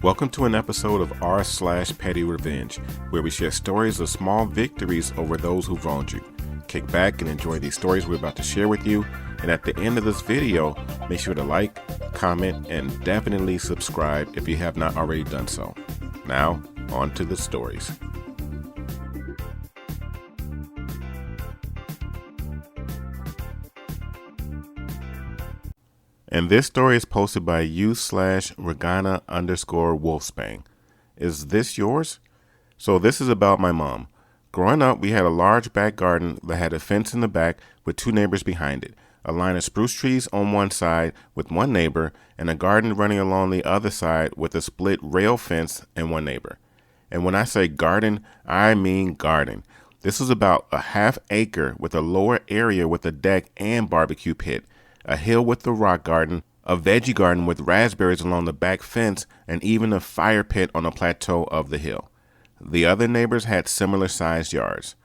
Welcome to an episode of r/pettyrevenge, where we share stories of small victories over those who've wronged you. Kick back and enjoy these stories we're about to share with you. And at the end of this video, make sure to like, comment, and definitely subscribe if you have not already done so. Now, on to the stories. And this story is posted by u/Regina_Wolfsbane. Is this yours? So this is about my mom. Growing up, we had a large back garden that had a fence in the back with two neighbors behind it, a line of spruce trees on one side with one neighbor, and a garden running along the other side with a split rail fence and one neighbor. And when I say garden, I mean garden. This was about a half acre with a lower area with a deck and barbecue pit, a hill with the rock garden, a veggie garden with raspberries along the back fence, and even a fire pit on the plateau of the hill. The other neighbors had similar sized yards.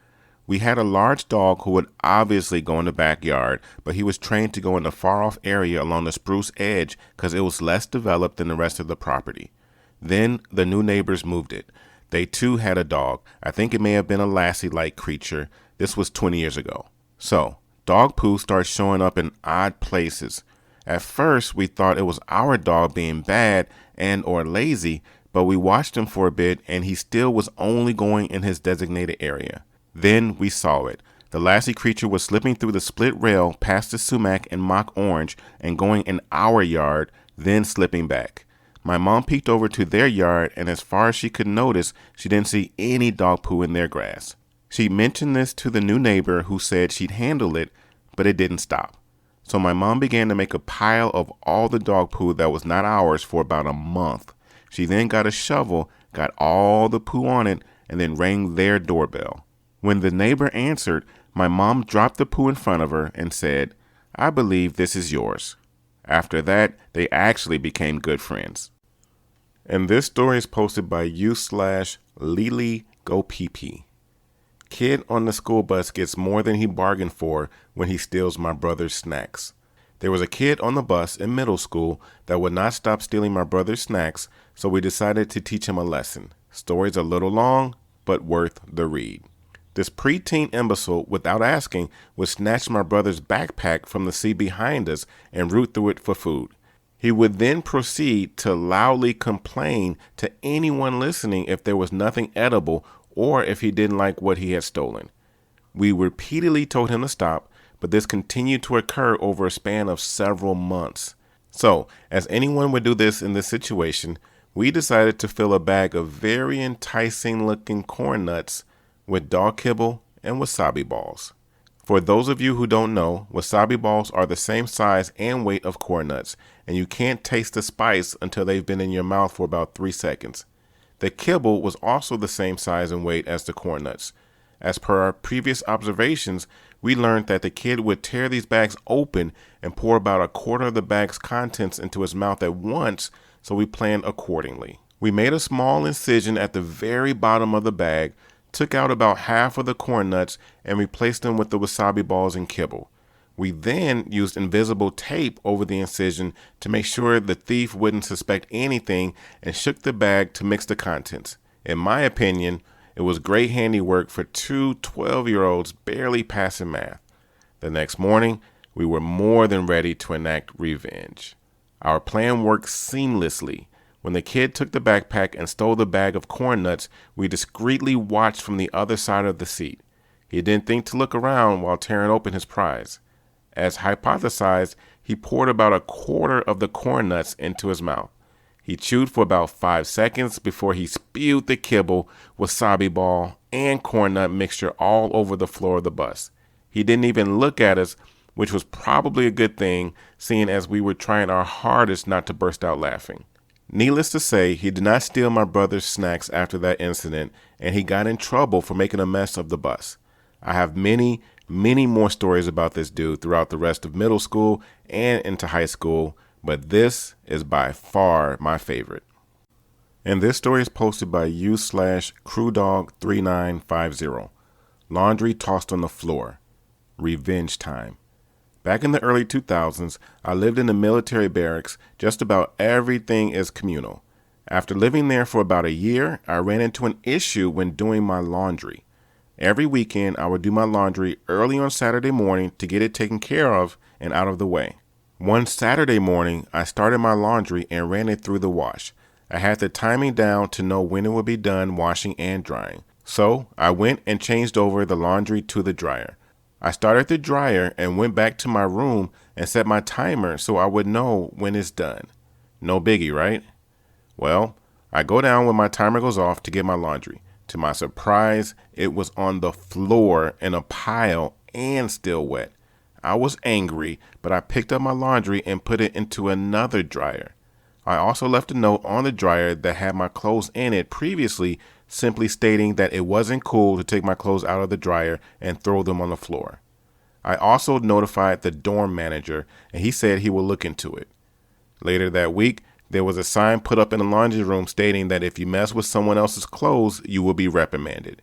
We had a large dog who would obviously go in the backyard, but he was trained to go in the far off area along the spruce edge because it was less developed than the rest of the property. Then the new neighbors moved it. They too had a dog. I think it may have been a Lassie-like creature. This was 20 years ago. So, dog poo starts showing up in odd places. At first, we thought it was our dog being bad and or lazy, but we watched him for a bit and he still was only going in his designated area. Then we saw it. The Lassie creature was slipping through the split rail past the sumac and mock orange and going in our yard, then slipping back. My mom peeked over to their yard, and as far as she could notice, she didn't see any dog poo in their grass. She mentioned this to the new neighbor, who said she'd handle it, but it didn't stop. So my mom began to make a pile of all the dog poo that was not ours for about a month. She then got a shovel, got all the poo on it, and then rang their doorbell. When the neighbor answered, my mom dropped the poo in front of her and said, "I believe this is yours." After that, they actually became good friends. And this story is posted by u/LilyGoPP. Kid on the school bus gets more than he bargained for when he steals my brother's snacks. There was a kid on the bus in middle school that would not stop stealing my brother's snacks, so we decided to teach him a lesson. Story's a little long, but worth the read. This preteen imbecile, without asking, would snatch my brother's backpack from the seat behind us and root through it for food. He would then proceed to loudly complain to anyone listening if there was nothing edible or if he didn't like what he had stolen. We repeatedly told him to stop, but this continued to occur over a span of several months. So, as anyone would do this in this situation, we decided to fill a bag of very enticing looking corn nuts with dog kibble and wasabi balls. For those of you who don't know, wasabi balls are the same size and weight of corn nuts, and you can't taste the spice until they've been in your mouth for about 3 seconds. The kibble was also the same size and weight as the corn nuts. As per our previous observations, we learned that the kid would tear these bags open and pour about a quarter of the bag's contents into his mouth at once, so we planned accordingly. We made a small incision at the very bottom of the bag, took out about half of the corn nuts, and replaced them with the wasabi balls and kibble. We then used invisible tape over the incision to make sure the thief wouldn't suspect anything and shook the bag to mix the contents. In my opinion, it was great handiwork for two 12-year-olds barely passing math. The next morning, we were more than ready to enact revenge. Our plan worked seamlessly. When the kid took the backpack and stole the bag of corn nuts, we discreetly watched from the other side of the seat. He didn't think to look around while tearing open his prize. As hypothesized, he poured about a quarter of the corn nuts into his mouth. He chewed for about 5 seconds before he spewed the kibble, wasabi ball, and corn nut mixture all over the floor of the bus. He didn't even look at us, which was probably a good thing, seeing as we were trying our hardest not to burst out laughing. Needless to say, he did not steal my brother's snacks after that incident, and he got in trouble for making a mess of the bus. I have many more stories about this dude throughout the rest of middle school and into high school, but this is by far my favorite. And this story is posted by u/crewdog3950. Laundry tossed on the floor. Revenge time. Back in the early 2000s, I lived in a military barracks. Just about everything is communal. After living there for about a year, I ran into an issue when doing my laundry. Every weekend, I would do my laundry early on Saturday morning to get it taken care of and out of the way. One Saturday morning, I started my laundry and ran it through the wash. I had the timing down to know when it would be done washing and drying. So I went and changed over the laundry to the dryer. I started the dryer and went back to my room and set my timer so I would know when it's done. No biggie, right? Well, I go down when my timer goes off to get my laundry. To my surprise, it was on the floor in a pile and still wet. I was angry, but I picked up my laundry and put it into another dryer. I also left a note on the dryer that had my clothes in it previously, simply stating that it wasn't cool to take my clothes out of the dryer and throw them on the floor. I also notified the dorm manager, and he said he would look into it. Later that week, there was a sign put up in the laundry room stating that if you mess with someone else's clothes, you will be reprimanded.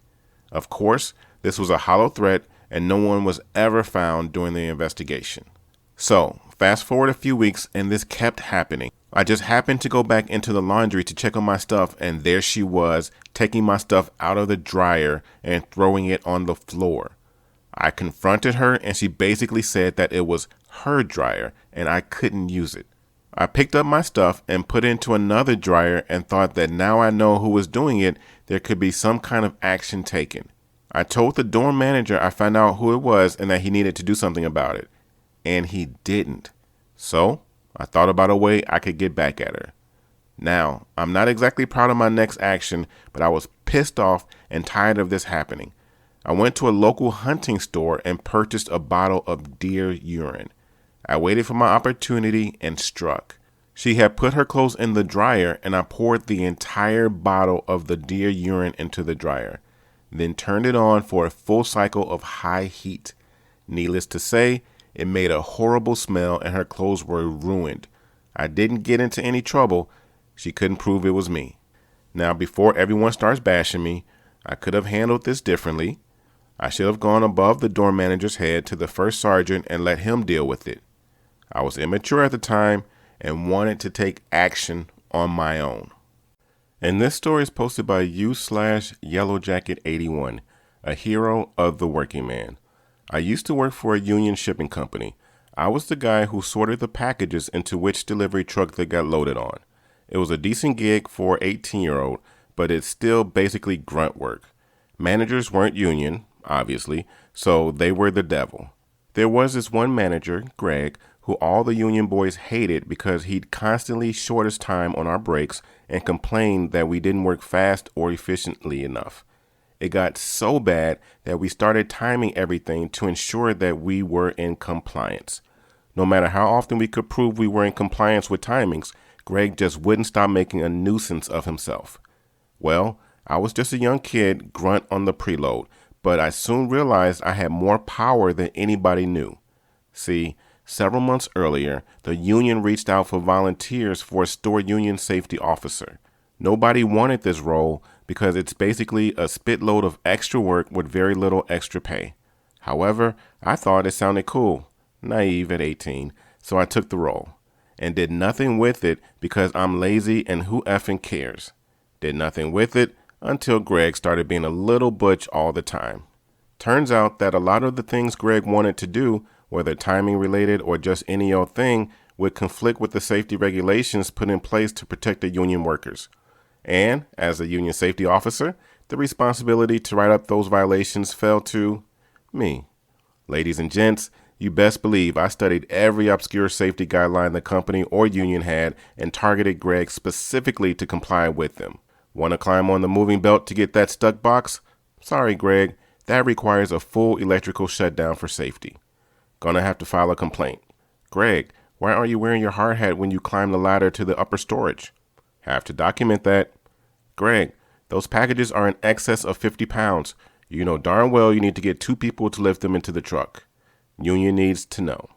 Of course, this was a hollow threat, and no one was ever found during the investigation. So, fast forward a few weeks, and this kept happening. I just happened to go back into the laundry to check on my stuff, and there she was, taking my stuff out of the dryer and throwing it on the floor. I confronted her, and she basically said that it was her dryer, and I couldn't use it. I picked up my stuff and put it into another dryer and thought that now I know who was doing it, there could be some kind of action taken. I told the dorm manager I found out who it was and that he needed to do something about it. And he didn't. So I thought about a way I could get back at her. Now, I'm not exactly proud of my next action, but I was pissed off and tired of this happening. I went to a local hunting store and purchased a bottle of deer urine. I waited for my opportunity and struck. She had put her clothes in the dryer, and I poured the entire bottle of the deer urine into the dryer, then turned it on for a full cycle of high heat. Needless to say, it made a horrible smell and her clothes were ruined. I didn't get into any trouble. She couldn't prove it was me. Now, before everyone starts bashing me, I could have handled this differently. I should have gone above the dorm manager's head to the first sergeant and let him deal with it. I was immature at the time and wanted to take action on my own. And this story is posted by u/yellowjacket81, a hero of the working man. I used to work for a union shipping company. I was the guy who sorted the packages into which delivery truck they got loaded on. It was a decent gig for an 18-year-old, but it's still basically grunt work. Managers weren't union, obviously, so they were the devil. There was this one manager, Greg, who all the union boys hated because he'd constantly short his time on our breaks and complained that we didn't work fast or efficiently enough. It got so bad that we started timing everything to ensure that we were in compliance. No matter how often we could prove we were in compliance with timings, Greg just wouldn't stop making a nuisance of himself. Well, I was just a young kid, grunt on the preload, but I soon realized I had more power than anybody knew. See, several months earlier, the union reached out for volunteers for a store union safety officer. Nobody wanted this role because it's basically a spitload of extra work with very little extra pay. However, I thought it sounded cool, naive at 18, so I took the role and did nothing with it because I'm lazy and who effing cares. Did nothing with it until Greg started being a little butch all the time. Turns out that a lot of the things Greg wanted to do, whether timing related or just any old thing, would conflict with the safety regulations put in place to protect the union workers. And as a union safety officer, the responsibility to write up those violations fell to me. Ladies and gents, you best believe I studied every obscure safety guideline the company or union had and targeted Greg specifically to comply with them. Want to climb on the moving belt to get that stuck box? Sorry, Greg, that requires a full electrical shutdown for safety. Gonna have to file a complaint. Greg, why aren't you wearing your hard hat when you climb the ladder to the upper storage? Have to document that. Greg, those packages are in excess of 50 pounds. You know darn well you need to get 2 people to lift them into the truck. Union needs to know.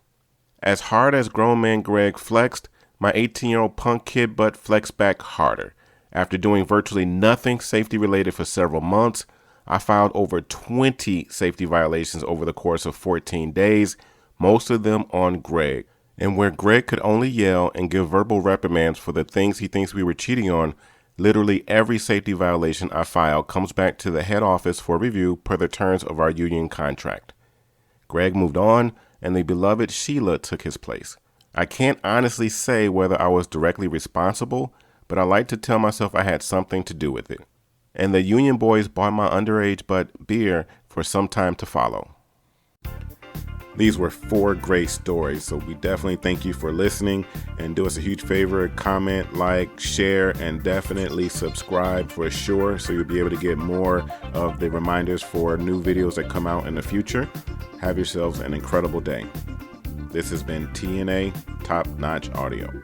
As hard as grown man Greg flexed, my 18-year-old punk kid butt flexed back harder. After doing virtually nothing safety related for several months, I filed over 20 safety violations over the course of 14 days, most of them on Greg. And where Greg could only yell and give verbal reprimands for the things he thinks we were cheating on, Literally every safety violation I file comes back to the head office for review per the terms of our union contract. Greg moved on, and the beloved Sheila took his place. I can't honestly say whether I was directly responsible, but I like to tell myself I had something to do with it. And the union boys bought my underage but beer for some time to follow. These were 4 great stories, so we definitely thank you for listening, and do us a huge favor, comment, like, share, and definitely subscribe for sure, so you'll be able to get more of the reminders for new videos that come out in the future. Have yourselves an incredible day. This has been TNA Top Notch Audio.